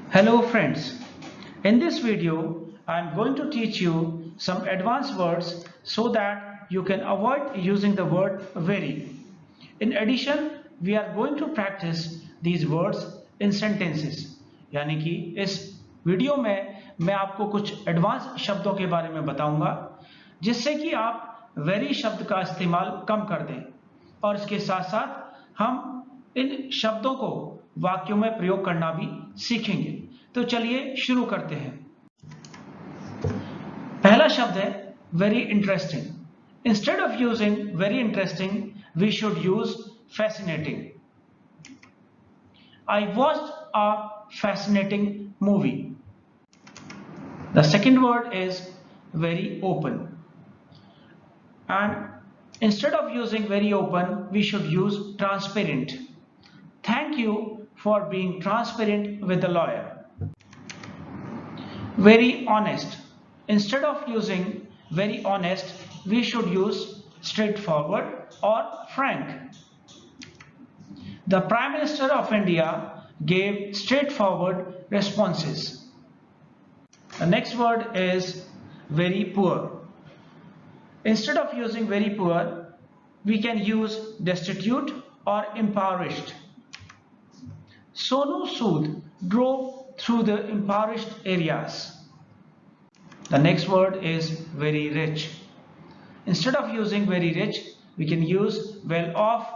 Hello friends, in this video I am going to teach you some advanced words so that you can avoid using the word very. In addition, we are going to practice these words in sentences. यानी कि इस video में मैं आपको कुछ advance शब्दों के बारे में बताऊंगा जिससे कि आप very शब्द का इस्तेमाल कम कर दें और इसके साथ साथ हम इन शब्दों को वाक्यों में प्रयोग करना भी सीखेंगे। तो चलिए शुरू करते हैं। पहला शब्द है very interesting. Instead of using very interesting, we should use fascinating. I watched a fascinating movie. The second word is very open. And instead of using very open, we should use transparent. Thank you for being transparent with the lawyer. Very honest. Instead of using very honest, we should use straightforward or frank. The Prime Minister of India gave straightforward responses. The next word is very poor. Instead of using very poor, we can use destitute or impoverished. Sonu Sood drove through the impoverished areas. The next word is very rich. Instead of using very rich, we can use well off,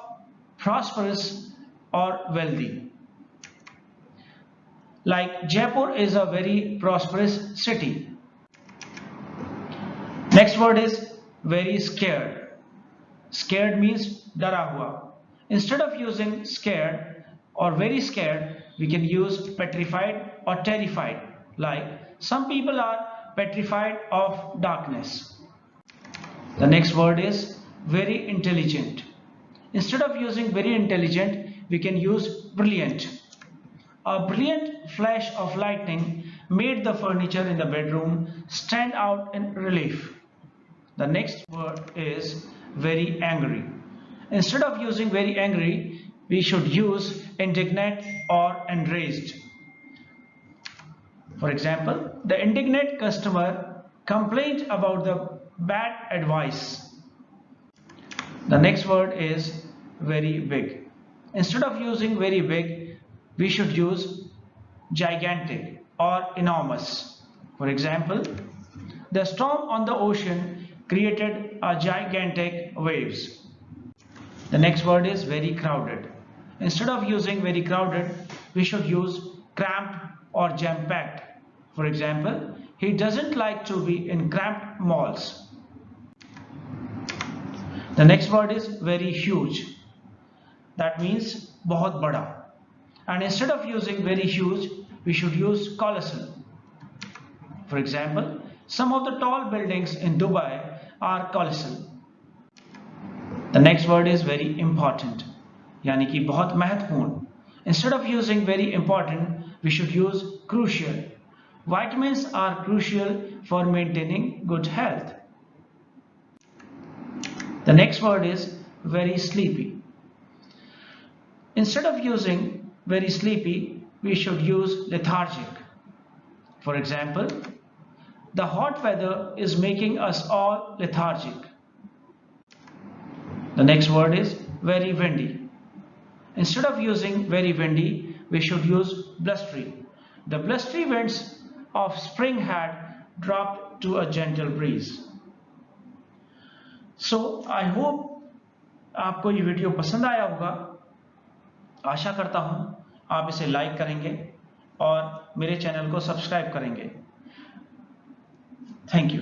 prosperous or wealthy. Like Jaipur is a very prosperous city. Next word is very scared. Scared means डरा हुआ. Instead of using scared or very scared, we can use petrified or terrified. Like some people are petrified of darkness. The next word is very intelligent. Instead of using very intelligent, we can use brilliant. A brilliant flash of lightning made the furniture in the bedroom stand out in relief. The next word is very angry. Instead of using very angry, we should use indignant or enraged. For example, the indignant customer complained about the bad advice. The next word is very big. Instead of using very big, we should use gigantic or enormous. For example, the storm on the ocean created a gigantic waves. The next word is very crowded. Instead of using very crowded, we should use cramped or jam-packed. For example, he doesn't like to be in cramped malls. The next word is very huge. That means बहुत बड़ा. And instead of using very huge, we should use colossal. For example, some of the tall buildings in Dubai are colossal. The next word is very important. यानी कि बहुत महत्वपूर्ण. Instead of using very important, we should use crucial. Vitamins are crucial for maintaining good health. The next word is very sleepy. Instead of using very sleepy, we should use lethargic. For example, the hot weather is making us all lethargic. The next word is very windy. Instead of using very windy, we should use blustery. The blustery winds of spring had dropped to a gentle breeze. So I hope आपको ये video पसंद आया होगा। आशा करता हूँ आप इसे like करेंगे और मेरे चैनल को सब्सक्राइब करेंगे। Thank you.